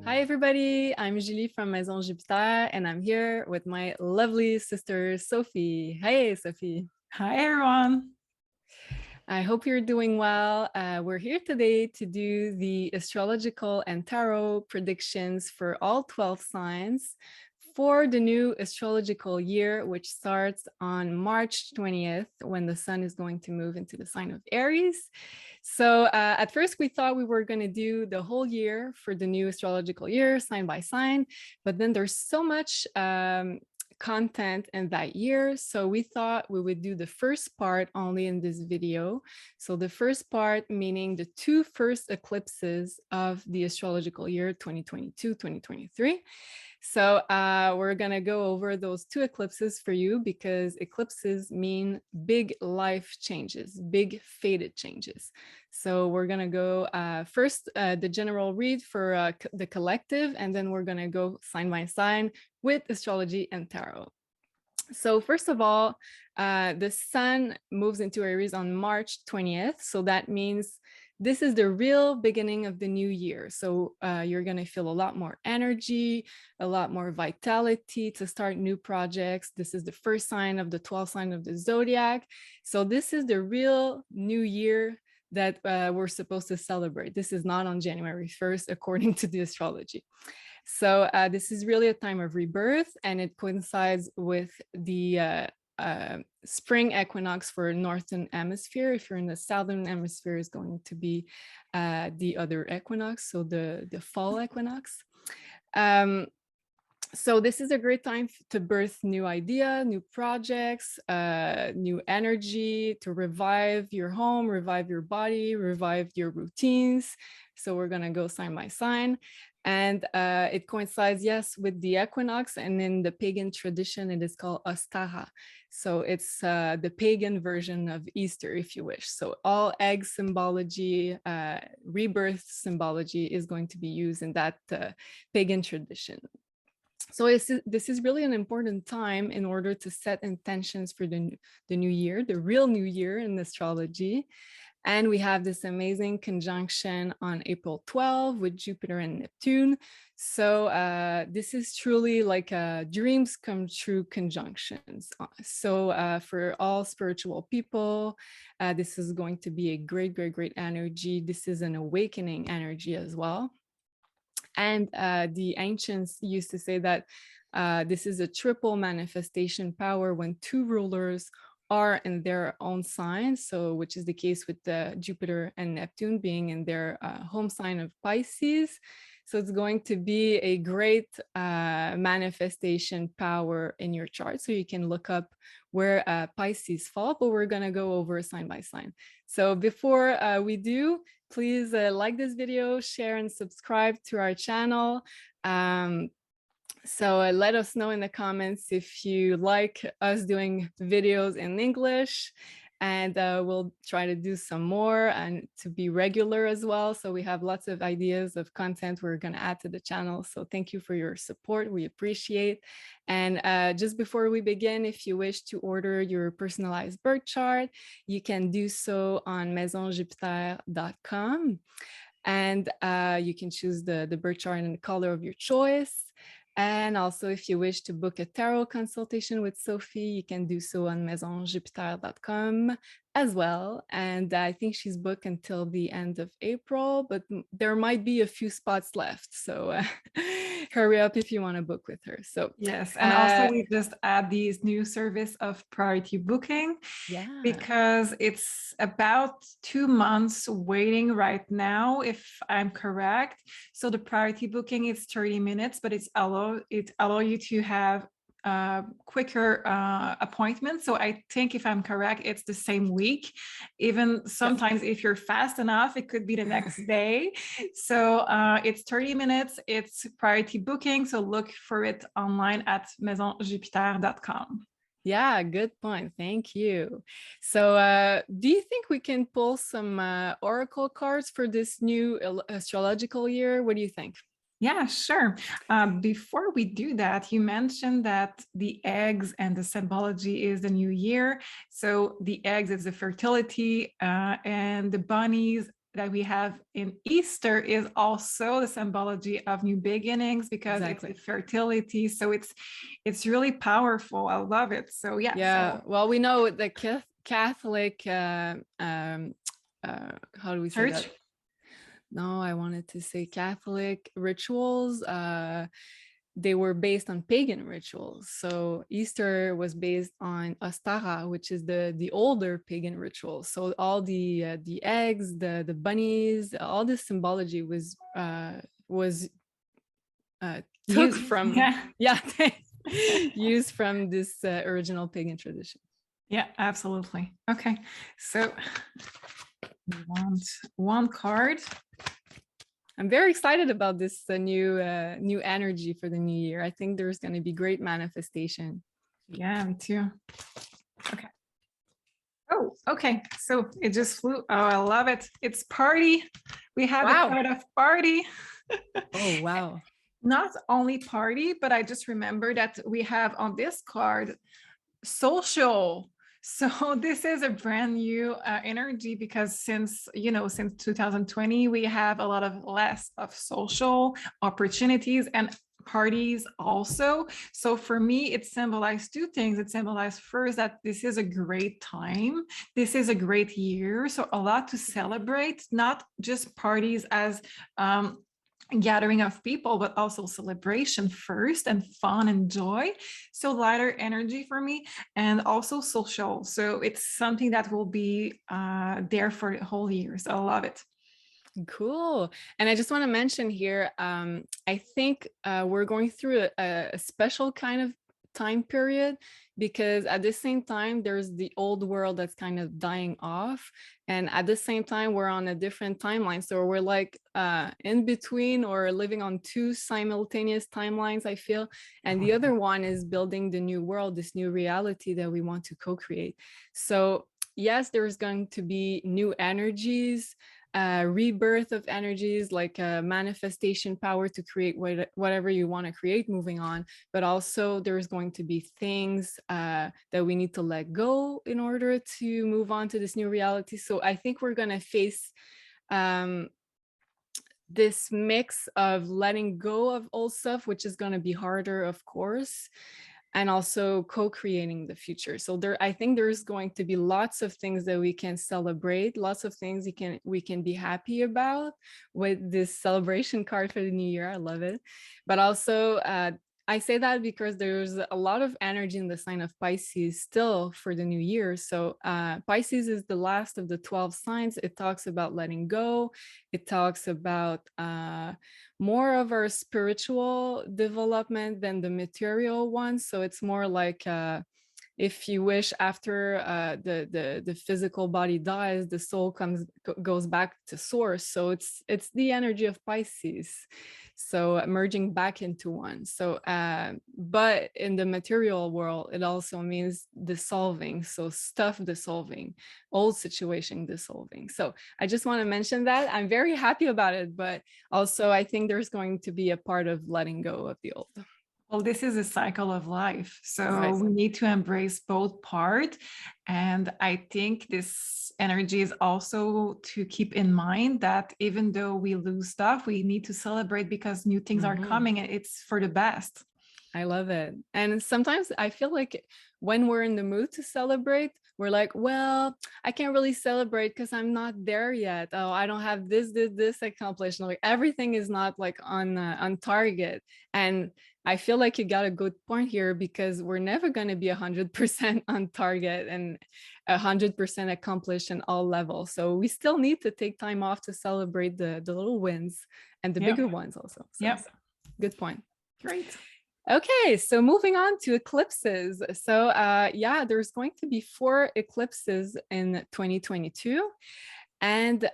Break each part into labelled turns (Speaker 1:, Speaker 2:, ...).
Speaker 1: Hi, everybody. I'm Julie from Maison Jupiter, and I'm here with my lovely sister, Sophie. Hey, Sophie.
Speaker 2: Hi, everyone.
Speaker 1: I hope you're doing well. We're here today to do the astrological and tarot predictions for all 12 signs for the new astrological year, which starts on March 20th, when the sun is going to move into the sign of Aries. So at first we thought we were going to do the whole year for the new astrological year, sign by sign, but then there's so much content in that year. So we thought we would do the first part only in this video. So the first part, meaning the two first eclipses of the astrological year 2022-2023. So we're going to go over those two eclipses for you because eclipses mean big life changes, big fated changes. So we're going to go first the general read for the collective, and then we're going to go sign by sign with astrology and tarot. So first of all, the sun moves into Aries on March 20th. So that means this is the real beginning of the new year. So you're going to feel a lot more energy, a lot more vitality to start new projects. This is the first sign of the 12 sign of the zodiac. So this is the real new year that we're supposed to celebrate. This is not on January 1st, according to the astrology. So this is really a time of rebirth, and it coincides with the spring equinox for Northern Hemisphere. If you're in the Southern Hemisphere, is going to be the other equinox, so the fall equinox. So this is a great time to birth new idea, new projects, new energy, to revive your home, revive your body, revive your routines. So we're going to go sign by sign. And it coincides, yes, with the equinox. And in the pagan tradition, it is called Ostara. So it's the pagan version of Easter, if you wish. So all egg symbology, rebirth symbology is going to be used in that pagan tradition. So this is really an important time in order to set intentions for the new year, the real new year in astrology. And we have this amazing conjunction on April 12 with Jupiter and Neptune. So this is truly like dreams come true conjunctions. So for all spiritual people, this is going to be a great, great, great energy. This is an awakening energy as well. And the ancients used to say that this is a triple manifestation power when two rulers are in their own sign. So which is the case with Jupiter and Neptune being in their home sign of Pisces. So it's going to be a great manifestation power in your chart. So you can look up where Pisces fall, but we're going to go over sign by sign. So before we do, please like this video, share and subscribe to our channel. So let us know in the comments if you like us doing videos in English, and we'll try to do some more and to be regular as well. So we have lots of ideas of content we're going to add to the channel. So thank you for your support. We appreciate. And just before we begin, if you wish to order your personalized birth chart, you can do so on maisonjupiter.com. And you can choose the birth chart and the color of your choice. And also, if you wish to book a tarot consultation with Sophie, you can do so on maisonjupiter.com as well. And I think she's booked until the end of April, but there might be a few spots left. So hurry up if you want to book with her. So
Speaker 2: yes, and also we just add these new service of priority booking,
Speaker 1: yeah,
Speaker 2: because it's about 2 months waiting right now, if I'm correct. So the priority booking is 30 minutes, but it allow you to have quicker appointments. So I think, if I'm correct, it's the same week. Even sometimes if you're fast enough, it could be the next day. So it's 30 minutes, it's priority booking. So look for it online at maisonjupiter.com.
Speaker 1: Yeah, good point. Thank you. So do you think we can pull some oracle cards for this new astrological year? What do you think?
Speaker 2: Yeah, sure. Before we do that, you mentioned that the eggs and the symbology is the new year. So the eggs is the fertility, and the bunnies that we have in Easter is also the symbology of new beginnings because it's the
Speaker 1: Exactly.
Speaker 2: fertility. So it's really powerful. I love it. So yeah.
Speaker 1: Yeah.
Speaker 2: So
Speaker 1: Well, we know the Catholic, how do we say
Speaker 2: church.
Speaker 1: that? No, I wanted to say Catholic rituals. They were based on pagan rituals. So Easter was based on Ostara, which is the older pagan rituals. So all the eggs, the bunnies, all this symbology was took
Speaker 2: You
Speaker 1: from,
Speaker 2: yeah.
Speaker 1: yeah, used from this original pagan tradition.
Speaker 2: Yeah, absolutely. Okay. So we want one card.
Speaker 1: I'm very excited about this new energy for the new year. I think there's going to be great manifestation.
Speaker 2: Yeah, me too. Okay. Oh, okay. So it just flew. Oh, I love it. It's party. We have the
Speaker 1: Wow.
Speaker 2: card of party.
Speaker 1: Oh, wow.
Speaker 2: Not only party, but I just remember that we have on this card social. So this is a brand new energy because since 2020 we have a lot of less of social opportunities and parties also. So for me it symbolized two things. It symbolized first that this is a great time, this is a great year, so a lot to celebrate, not just parties as gathering of people, but also celebration first and fun and joy. So lighter energy for me, and also social. So it's something that will be there for the whole year. So I love it.
Speaker 1: Cool. And I just want to mention here, I think we're going through a special kind of time period because at the same time, there's the old world that's kind of dying off. And at the same time, we're on a different timeline. So we're like in between or living on two simultaneous timelines, I feel. And the other one is building the new world, this new reality that we want to co-create. So yes, there's going to be new energies, rebirth of energies, like a manifestation power to create whatever you want to create moving on. But also there's going to be things that we need to let go in order to move on to this new reality. So I think we're going to face this mix of letting go of old stuff, which is going to be harder, of course, and also co-creating the future. So I think there's going to be lots of things that we can celebrate, lots of things we can be happy about with this celebration card for the new year. I love it. But also I say that because there's a lot of energy in the sign of Pisces still for the new year. So Pisces is the last of the 12 signs. It talks about letting go. It talks about more of our spiritual development than the material one. So it's more like if you wish, after the physical body dies, the soul goes back to source. So it's the energy of Pisces, so merging back into one. So but in the material world, it also means dissolving, so stuff dissolving, old situation dissolving. So I just want to mention that. I'm very happy about it, but also I think there's going to be a part of letting go of the old.
Speaker 2: Well, this is a cycle of life. So
Speaker 1: Right.
Speaker 2: we need to embrace both parts. And I think this energy is also to keep in mind that even though we lose stuff, we need to celebrate because new things are coming and it's for the best.
Speaker 1: I love it. And sometimes I feel like when we're in the mood to celebrate, we're like, well, I can't really celebrate because I'm not there yet. Oh, I don't have this accomplished. Like everything is not like on target. And I feel like you got a good point here because we're never going to be 100% on target and 100% accomplished in all levels. So we still need to take time off to celebrate the little wins and the bigger ones also. So
Speaker 2: Yep.
Speaker 1: good point.
Speaker 2: Great.
Speaker 1: Okay, so moving on to eclipses. So yeah, there's going to be 4 eclipses in 2022. And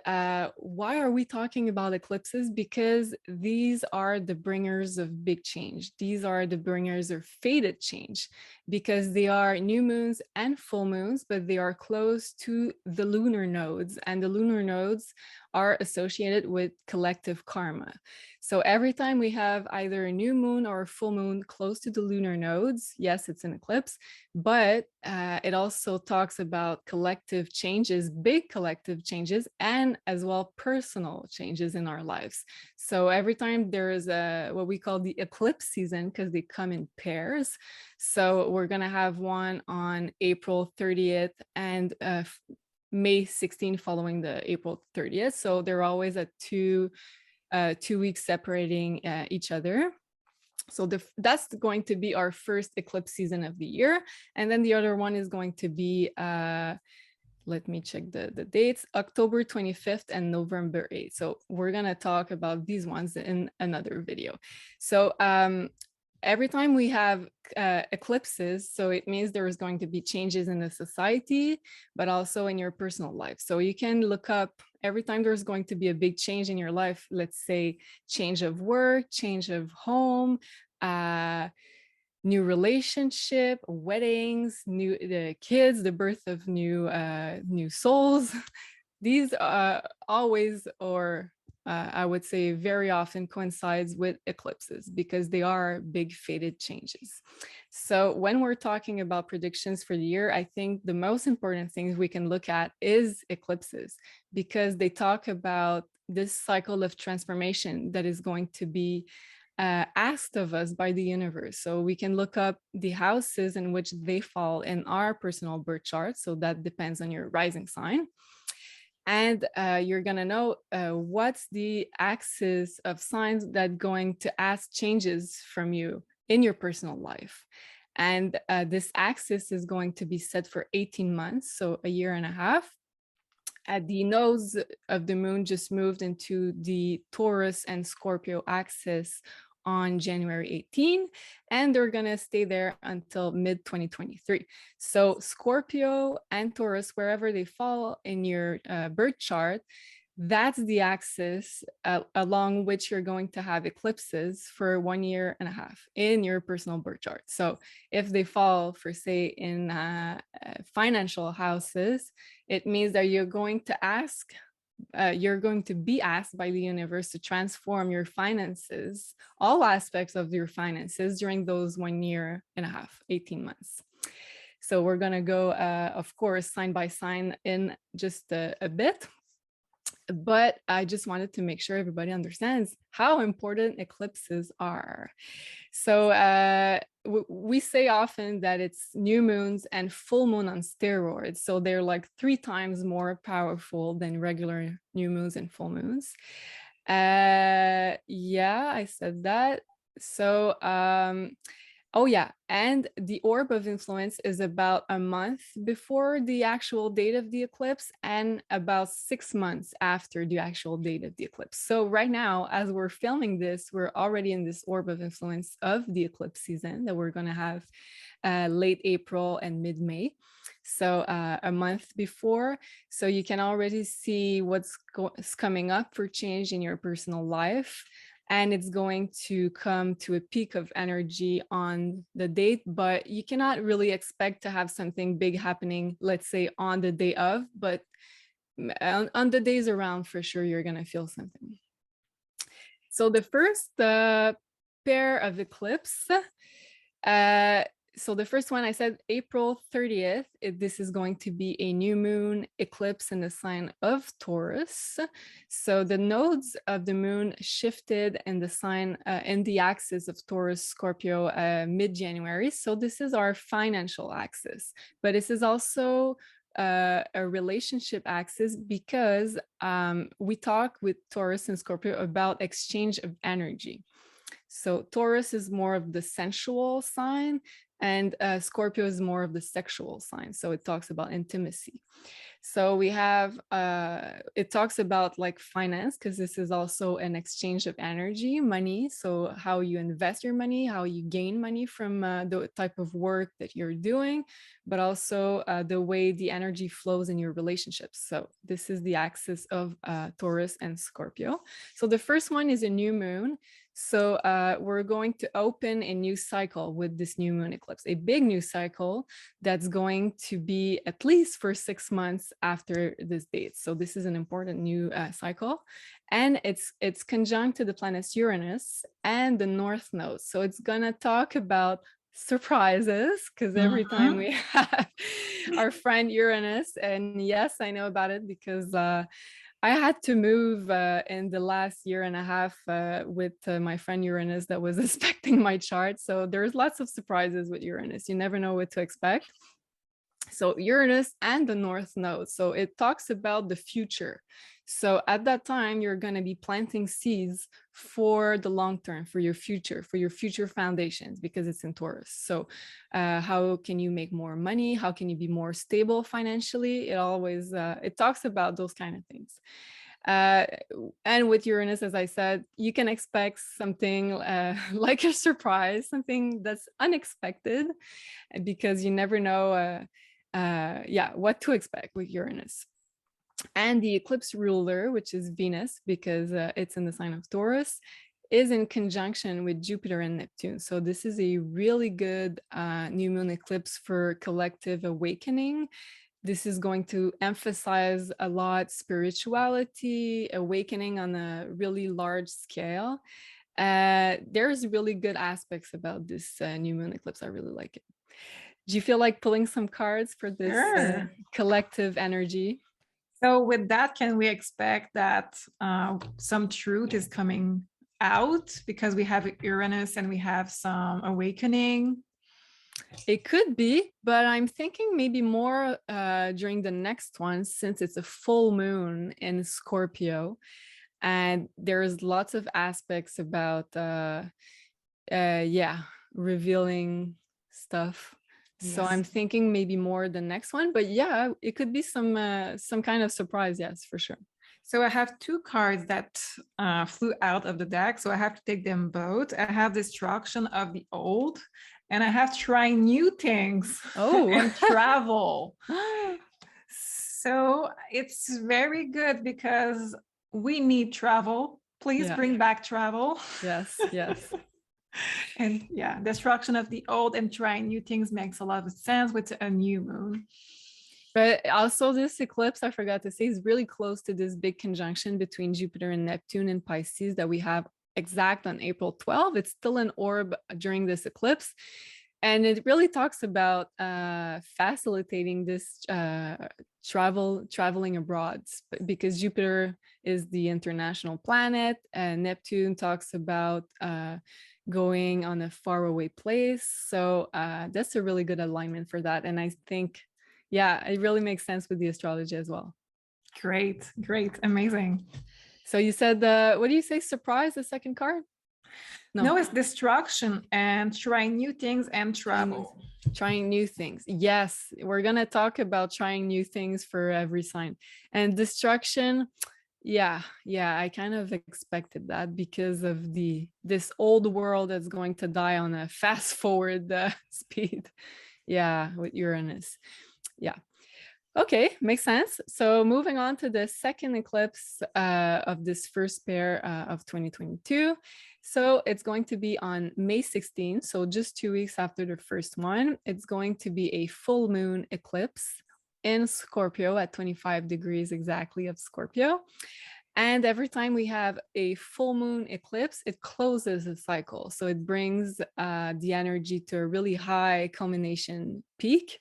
Speaker 1: why are we talking about eclipses? Because these are the bringers of big change. These are the bringers of fated change because they are new moons and full moons, but they are close to the lunar nodes, and the lunar nodes are associated with collective karma. So every time we have either a new moon or a full moon close to the lunar nodes, yes, it's an eclipse, but it also talks about collective changes, big collective changes, and as well personal changes in our lives. So every time there is a what we call the eclipse season, because they come in pairs. So we're gonna have one on April 30th and May 16th following the April 30th. So they're always at 2 weeks separating each other. So that's going to be our first eclipse season of the year. And then the other one is going to be, let me check the dates, October 25th and November 8th. So we're going to talk about these ones in another video. So every time we have eclipses, so it means there is going to be changes in the society, but also in your personal life. So you can look up every time there's going to be a big change in your life, let's say change of work, change of home, new relationship, weddings, new kids, the birth of new souls. These always, or I would say very often, coincides with eclipses because they are big fated changes. So when we're talking about predictions for the year, I think the most important things we can look at is eclipses, because they talk about this cycle of transformation that is going to be asked of us by the universe. So we can look up the houses in which they fall in our personal birth chart. So that depends on your rising sign. And you're going to know what's the axis of signs that going to ask changes from you in your personal life. And this axis is going to be set for 18 months, so a year and a half. At the nose of the moon just moved into the Taurus and Scorpio axis on January 18, and they're going to stay there until mid 2023. So Scorpio and Taurus, wherever they fall in your birth chart, that's the axis along which you're going to have eclipses for 1 year and a half in your personal birth chart. So if they fall, for say, in financial houses, it means that you're going to be asked by the universe to transform your finances, all aspects of your finances during those 1 year and a half, 18 months. So we're going to go, of course, sign by sign in just a bit. But I just wanted to make sure everybody understands how important eclipses are. So we say often that it's new moons and full moon on steroids. So they're like 3 times more powerful than regular new moons and full moons. Yeah, I said that. So oh yeah, and the orb of influence is about a month before the actual date of the eclipse and about 6 months after the actual date of the eclipse. So right now, as we're filming this, we're already in this orb of influence of the eclipse season that we're going to have late April and mid-May. So a month before, so you can already see what's coming up for change in your personal life. And it's going to come to a peak of energy on the date, but you cannot really expect to have something big happening, let's say on the day of, but on the days around, for sure, you're going to feel something. So the first pair of eclipse, so the first one I said April 30th, this is going to be a new moon eclipse in the sign of Taurus. So the nodes of the moon shifted in the sign, in the axis of Taurus, Scorpio, mid-January. So this is our financial axis, but this is also a relationship axis because we talk with Taurus and Scorpio about exchange of energy. So Taurus is more of the sensual sign, and Scorpio is more of the sexual sign. So it talks about intimacy. So we have, it talks about like finance, because this is also an exchange of energy, money. So how you invest your money, how you gain money from the type of work that you're doing, but also the way the energy flows in your relationships. So this is the axis of Taurus and Scorpio. So the first one is a new moon. So we're going to open a new cycle with this new moon eclipse, a big new cycle that's going to be at least for 6 months after this date. So this is an important new cycle, and it's conjunct to the planets Uranus and the North Node. So it's gonna talk about surprises, because every time
Speaker 2: Mhm.
Speaker 1: we have our friend Uranus, and yes, I know about it because I had to move in the last year and a half with my friend Uranus that was inspecting my chart. So there's lots of surprises with Uranus. You never know what to expect. So Uranus and the North Node. So it talks about the future. So at that time, you're going to be planting seeds for the long term, for your future foundations, because it's in Taurus. So how can you make more money? How can you be more stable financially? It talks about those kind of things. Uh, and with Uranus, as I said, you can expect something like a surprise, something that's unexpected, because you never know, what to expect with Uranus. And the eclipse ruler, which is Venus, because it's in the sign of Taurus, is in conjunction with Jupiter and Neptune. So this is a really good new moon eclipse for collective awakening. This is going to emphasize a lot spirituality, awakening on a really large scale. There's really good aspects about this new moon eclipse. I really like it. Do you feel like pulling some cards for this
Speaker 2: Sure.
Speaker 1: collective energy?
Speaker 2: So with that, can we expect that some truth is coming out because we have Uranus and we have some awakening?
Speaker 1: It could be, but I'm thinking maybe more during the next one, since it's a full moon in Scorpio, and there's lots of aspects about revealing stuff. So
Speaker 2: Yes.
Speaker 1: I'm thinking maybe more the next one, but yeah, it could be some kind of surprise. Yes, for sure.
Speaker 2: So I have two cards that flew out of the deck, so I have to take them both. I have Destruction of the Old, and I have Try New Things
Speaker 1: Oh,
Speaker 2: and Travel. So it's very good because we need travel. Please
Speaker 1: yeah,
Speaker 2: bring back travel.
Speaker 1: yes, yes.
Speaker 2: And yeah, Destruction of the Old and Trying New Things makes a lot of sense with a new moon.
Speaker 1: But also, this eclipse, I forgot to say, is really close to this big conjunction between Jupiter and Neptune in Pisces that we have exact on April 12th. It's still an orb during this eclipse. And it really talks about facilitating this traveling abroad, because Jupiter is the international planet, and Neptune talks about going on a faraway place. So that's a really good alignment for that. And I think, yeah, it really makes sense with the astrology as well.
Speaker 2: Great, great, amazing.
Speaker 1: So you said, what do you say? Surprise, the second card? No,
Speaker 2: No, it's Destruction and Trying New Things and Travel.
Speaker 1: trying new things. Yes, we're gonna talk about trying new things for every sign. And destruction, yeah, I kind of expected that because of this old world that's going to die on a fast forward speed. Yeah, with Uranus. Yeah. Okay, makes sense. So moving on to the second eclipse of this first pair of 2022. So it's going to be on May 16th, so just 2 weeks after the first one. It's going to be a full moon eclipse in Scorpio at 25 degrees exactly of Scorpio. And every time we have a full moon eclipse, it closes a cycle. So it brings the energy to a really high culmination peak,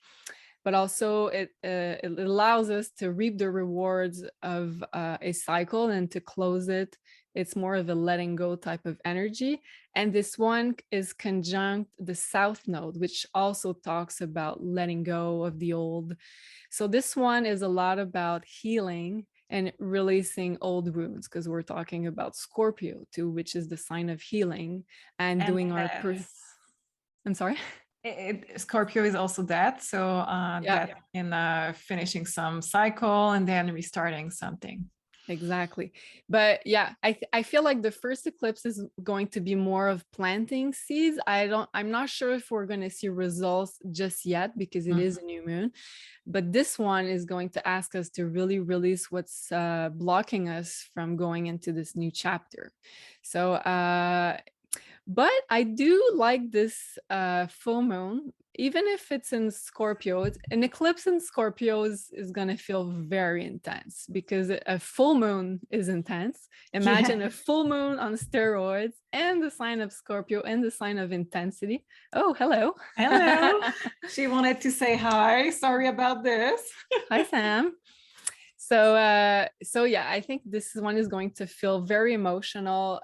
Speaker 1: but also it allows us to reap the rewards of a cycle and to close it. It's more of a letting go type of energy. And this one is conjunct the South Node, which also talks about letting go of the old. So this one is a lot about healing and releasing old wounds, because we're talking about Scorpio too, which is the sign of healing and
Speaker 2: And
Speaker 1: doing our I'm sorry.
Speaker 2: Scorpio is also that. So
Speaker 1: Yeah,
Speaker 2: that in finishing some cycle and then restarting something.
Speaker 1: exactly. But yeah, I feel like the first eclipse is going to be more of planting seeds. I'm not sure if we're going to see results just yet because it is a new moon, but this one is going to ask us to really release what's blocking us from going into this new chapter. So But I do like this full moon, even if it's in Scorpio. An eclipse in Scorpio is going to feel very intense because a full moon is intense.
Speaker 2: Yeah.
Speaker 1: Imagine a full moon on steroids and the sign of Scorpio and the sign of intensity. Oh, hello.
Speaker 2: Hello. She wanted to say hi. Sorry about this.
Speaker 1: Hi, Sam. So yeah, I think this one is going to feel very emotional,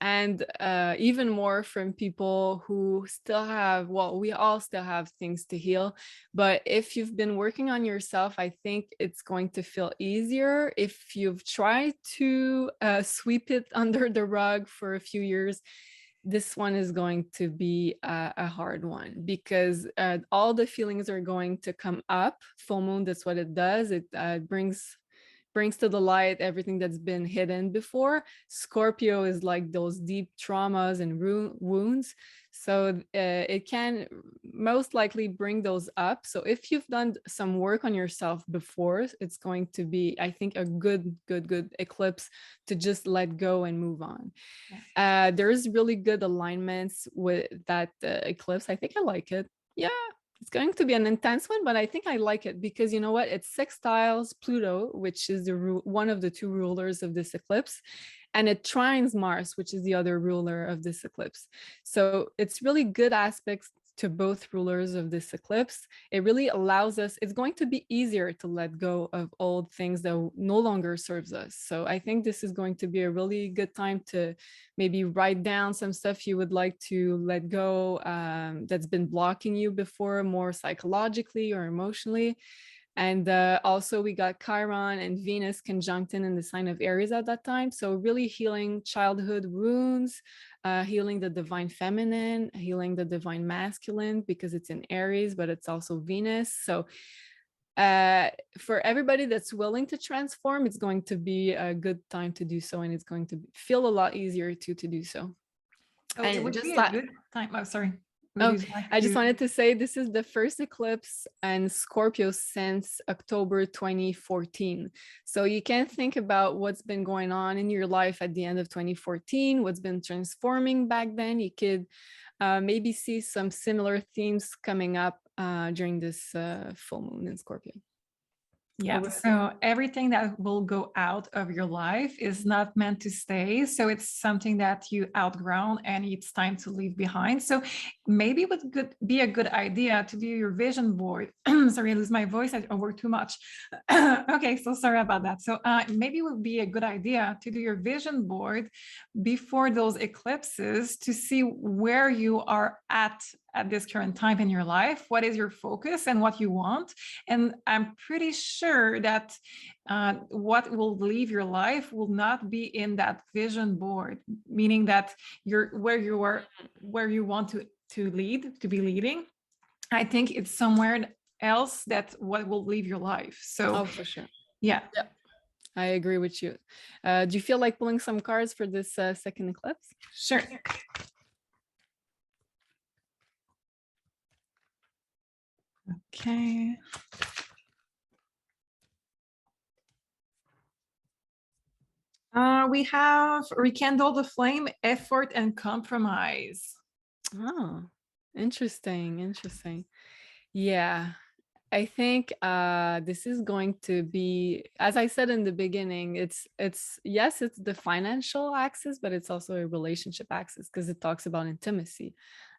Speaker 1: and even more from people who still have, well, we all still have things to heal, but if you've been working on yourself, I think it's going to feel easier. If you've tried to sweep it under the rug for a few years, this one is going to be a hard one, because all the feelings are going to come up. Full moon, that's what it does. It brings to the light everything that's been hidden before. Scorpio is like those deep traumas and wounds. So it can most likely bring those up. So if you've done some work on yourself before, it's going to be, I think, a good eclipse to just let go and move on.
Speaker 2: Yeah.
Speaker 1: There's really good alignments with that eclipse. I think I like it. Yeah, it's going to be an intense one, but I think I like it because you know what? It sextiles Pluto, which is one of the two rulers of this eclipse, and it trines Mars, which is the other ruler of this eclipse. So it's really good aspects to both rulers of this eclipse. It really allows us, it's going to be easier to let go of old things that no longer serves us. So I think this is going to be a really good time to maybe write down some stuff you would like to let go, that's been blocking you before, more psychologically or emotionally. And also we got Chiron and Venus conjuncting in the sign of Aries at that time. So really healing childhood wounds, healing the divine feminine, healing the divine masculine, because it's in Aries, but it's also Venus. So for everybody that's willing to transform, it's going to be a good time to do so. And it's going to feel a lot easier to do so.
Speaker 2: So it
Speaker 1: And
Speaker 2: would be
Speaker 1: just
Speaker 2: a
Speaker 1: like,
Speaker 2: good time. Oh, sorry. Would
Speaker 1: oh,
Speaker 2: you like
Speaker 1: I just
Speaker 2: to?
Speaker 1: wanted to say this is the first eclipse and Scorpio since October 2014. So you can think about what's been going on in your life at the end of 2014, what's been transforming back then. You could maybe see some similar themes coming up during this full moon in Scorpio.
Speaker 2: Yeah. So everything that will go out of your life is not meant to stay. So it's something that you outgrown and it's time to leave behind. So maybe it would be a good idea to do your vision board. Sorry, I lose my voice. I work too much. Okay, so sorry about that. So maybe it would be a good idea to do your vision board before those eclipses to see where you are at this current time in your life, what is your focus and what you want. And I'm pretty sure that what will leave your life will not be in that vision board, meaning that you're where you are, where you want to be leading. I think it's somewhere else that what will leave your life. So
Speaker 1: Oh, for sure.
Speaker 2: yeah.
Speaker 1: Yeah, I agree with you. Do you feel like pulling some cards for this second eclipse?
Speaker 2: Sure. Okay. We have rekindle the flame, effort, and compromise.
Speaker 1: Oh, interesting. Yeah, I think this is going to be, as I said in the beginning, it's yes, it's the financial axis, but it's also a relationship axis because it talks about intimacy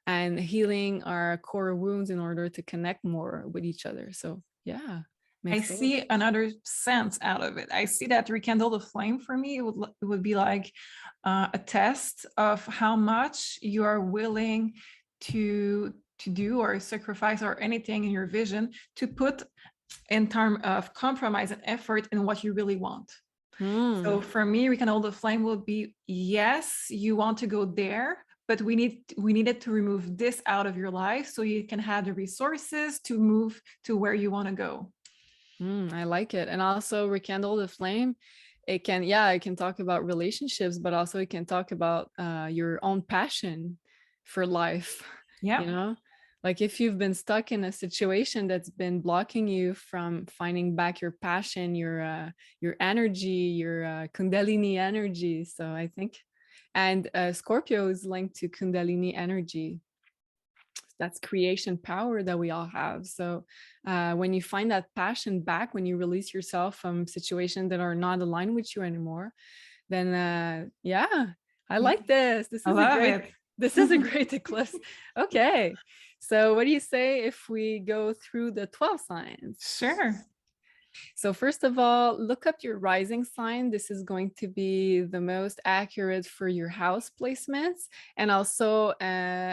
Speaker 1: and healing our core wounds in order to connect more with each other. So yeah,
Speaker 2: I
Speaker 1: makes total
Speaker 2: see another sense out of it. I see that rekindle the flame for me, it would be like a test of how much you are willing to do or sacrifice or anything in your vision to put in terms of compromise and effort in what you really want. So for me, rekindle the flame will be, yes, you want to go there, but we needed to remove this out of your life so you can have the resources to move to where you want to go.
Speaker 1: I like it. And also rekindle the flame. It can talk about relationships, but also it can talk about your own passion for life.
Speaker 2: Yeah.
Speaker 1: You know, like if you've been stuck in a situation that's been blocking you from finding back your passion, your energy, your Kundalini energy. So I think And Scorpio is linked to Kundalini energy. That's creation power that we all have. So when you find that passion back, when you release yourself from situations that are not aligned with you anymore, then yeah, I like this.
Speaker 2: I love it.
Speaker 1: This is a great eclipse. Okay. So what do you say if we go through the 12 signs?
Speaker 2: Sure.
Speaker 1: So first of all, look up your rising sign. This is going to be the most accurate for your house placements. And also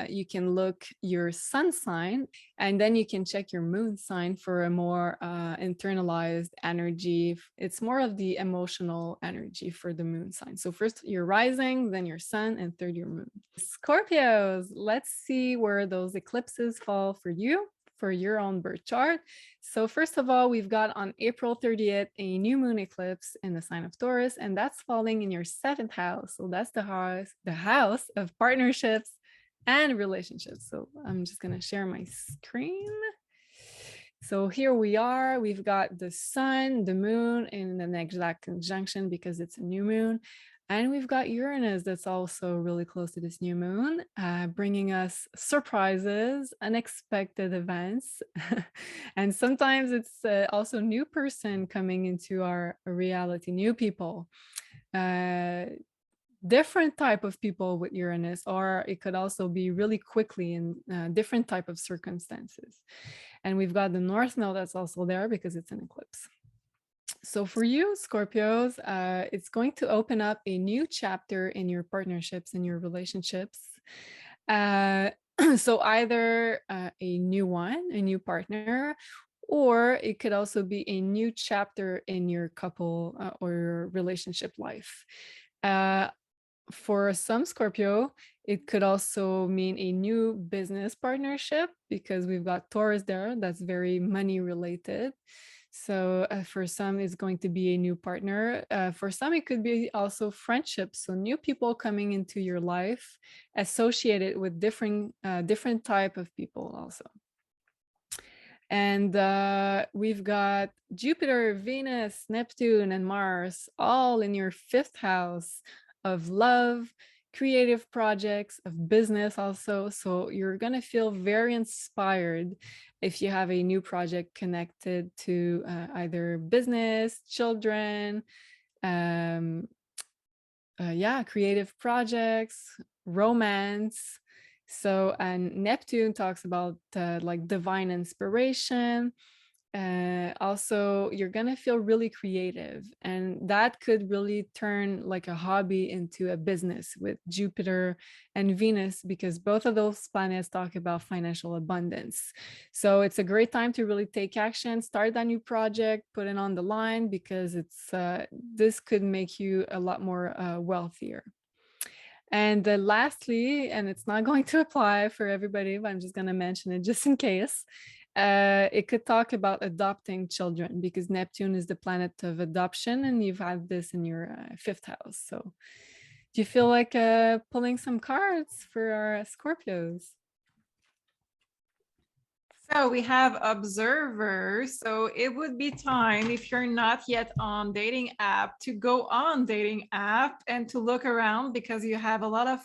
Speaker 1: you can look your sun sign, and then you can check your moon sign for a more internalized energy. It's more of the emotional energy for the moon sign. So first your rising, then your sun, and third your moon. Scorpios, let's see where those eclipses fall for you, for your own birth chart. So first of all, we've got on April 30th, a new moon eclipse in the sign of Taurus, and that's falling in your 7th house. So that's the house of partnerships and relationships. So I'm just gonna share my screen. So here we are, we've got the sun, the moon in an exact conjunction because it's a new moon. And we've got Uranus that's also really close to this new moon, bringing us surprises, unexpected events. And sometimes it's also new person coming into our reality, new people, different type of people with Uranus, or it could also be really quickly in different type of circumstances. And we've got the North Node that's also there because it's an eclipse. So for you, Scorpios, it's going to open up a new chapter in your partnerships and your relationships. So either a new one, a new partner, or it could also be a new chapter in your couple or your relationship life. For some Scorpio, it could also mean a new business partnership because we've got Taurus there. That's very money related. So for some, it's going to be a new partner. For some, it could be also friendships. So new people coming into your life associated with different type of people also. And we've got Jupiter, Venus, Neptune, and Mars all in your 5th house of love, creative projects, of business also. So you're going to feel very inspired if you have a new project connected to either business, children, creative projects, romance. So, and Neptune talks about like divine inspiration. Also, you're gonna feel really creative, and that could really turn like a hobby into a business with Jupiter and Venus, because both of those planets talk about financial abundance. So it's a great time to really take action, start that new project, put it on the line, because it's this could make you a lot more wealthier. And lastly, and it's not going to apply for everybody, but I'm just going to mention it just in case. It could talk about adopting children, because Neptune is the planet of adoption, and you've had this in your 5th house. So do you feel like pulling some cards for our Scorpios?
Speaker 2: So we have observers. So it would be time, if you're not yet on dating app, to go on dating app and to look around, because you have a lot of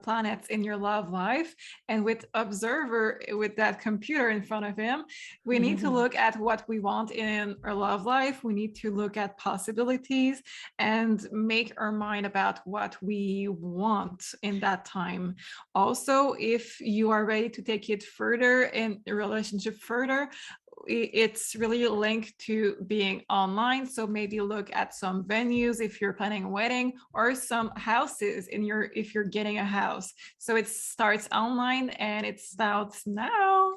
Speaker 2: planets in your love life. And with observer, with that computer in front of him, we need to look at what we want in our love life. We need to look at possibilities and make our mind about what we want in that time. Also, if you are ready to take it further in a relationship further, it's really linked to being online. So maybe look at some venues if you're planning a wedding, or some houses if you're getting a house. So it starts online and it starts now.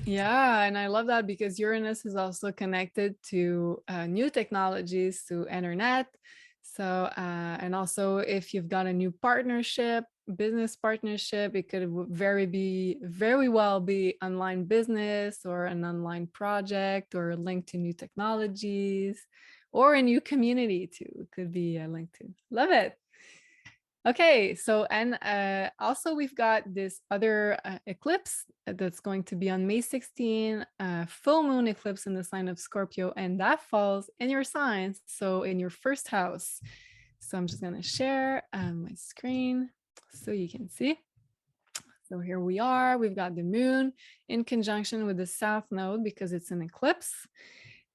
Speaker 1: Yeah, and I love that, because Uranus is also connected to new technologies, to internet. So, and also if you've got a new partnership, business partnership, it could very well be online business, or an online project, or linked to new technologies, or a new community too. It could be linked to. Love it. Okay, so, and also we've got this other eclipse that's going to be on May 16, full moon eclipse in the sign of Scorpio, and that falls in your sign, so in your 1st house. So I'm just going to share my screen so you can see. So here we are. We've got the moon in conjunction with the south node because it's an eclipse.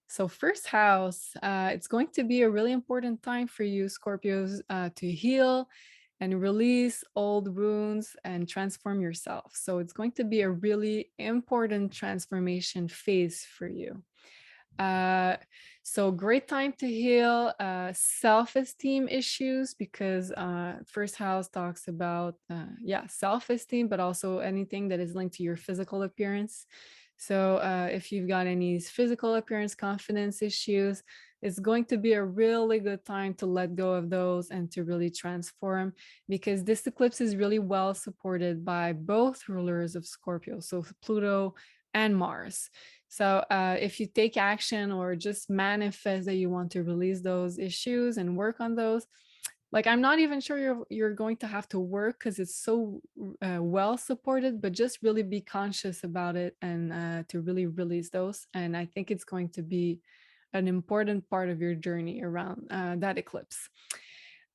Speaker 1: So first house, it's going to be a really important time for you, Scorpios, to heal and release old wounds and transform yourself. So it's going to be a really important transformation phase for you. Uh, so great time to heal self-esteem issues because first house talks about self-esteem, but also anything that is linked to your physical appearance. So if you've got any physical appearance confidence issues, it's going to be a really good time to let go of those and to really transform, because this eclipse is really well supported by both rulers of Scorpio, so Pluto and Mars. So if you take action or just manifest that you want to release those issues and work on those, like I'm not even sure you're going to have to work because it's so well supported, but just really be conscious about it and to really release those. And I think it's going to be an important part of your journey around that eclipse.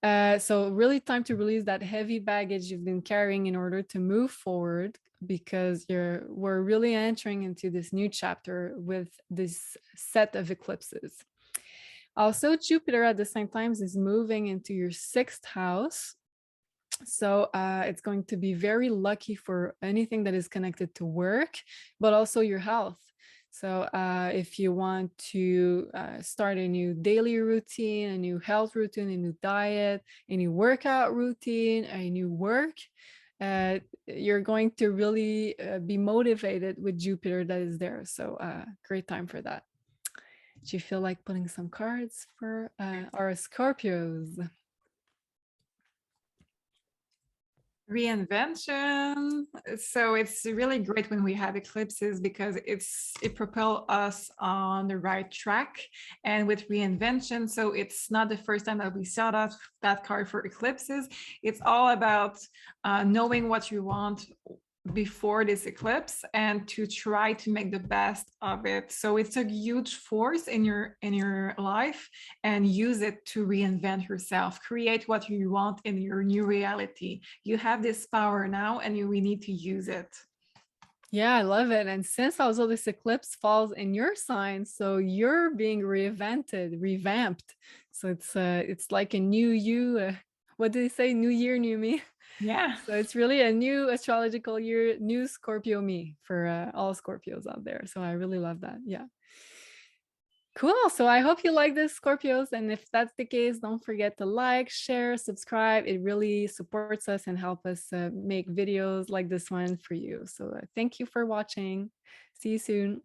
Speaker 1: So really time to release that heavy baggage you've been carrying in order to move forward, because we're really entering into this new chapter with this set of eclipses. Also, Jupiter at the same time is moving into your sixth house. So it's going to be very lucky for anything that is connected to work, but also your health. So if you want to start a new daily routine, a new health routine, a new diet, a new workout routine, a new work, you're going to really be motivated with Jupiter that is there. So great time for that. Do you feel like putting some cards for our Scorpios?
Speaker 2: Reinvention. So it's really great when we have eclipses because it propels us on the right track. And with reinvention, so it's not the first time that we saw that card for eclipses. It's all about knowing what you want before this eclipse and to try to make the best of it. So it's a huge force in your life, and use it to reinvent yourself, create what you want in your new reality. You have this power now, and we need to use it.
Speaker 1: Yeah, I love it. And since also this eclipse falls in your sign, so you're being revamped. So it's like a new you. What do they say? New year, new me.
Speaker 2: Yeah.
Speaker 1: So it's really a new astrological year, new Scorpio me for all Scorpios out there. So I really love that. Yeah. Cool. So I hope you like this, Scorpios. And if that's the case, don't forget to like, share, subscribe. It really supports us and help us make videos like this one for you. So thank you for watching. See you soon.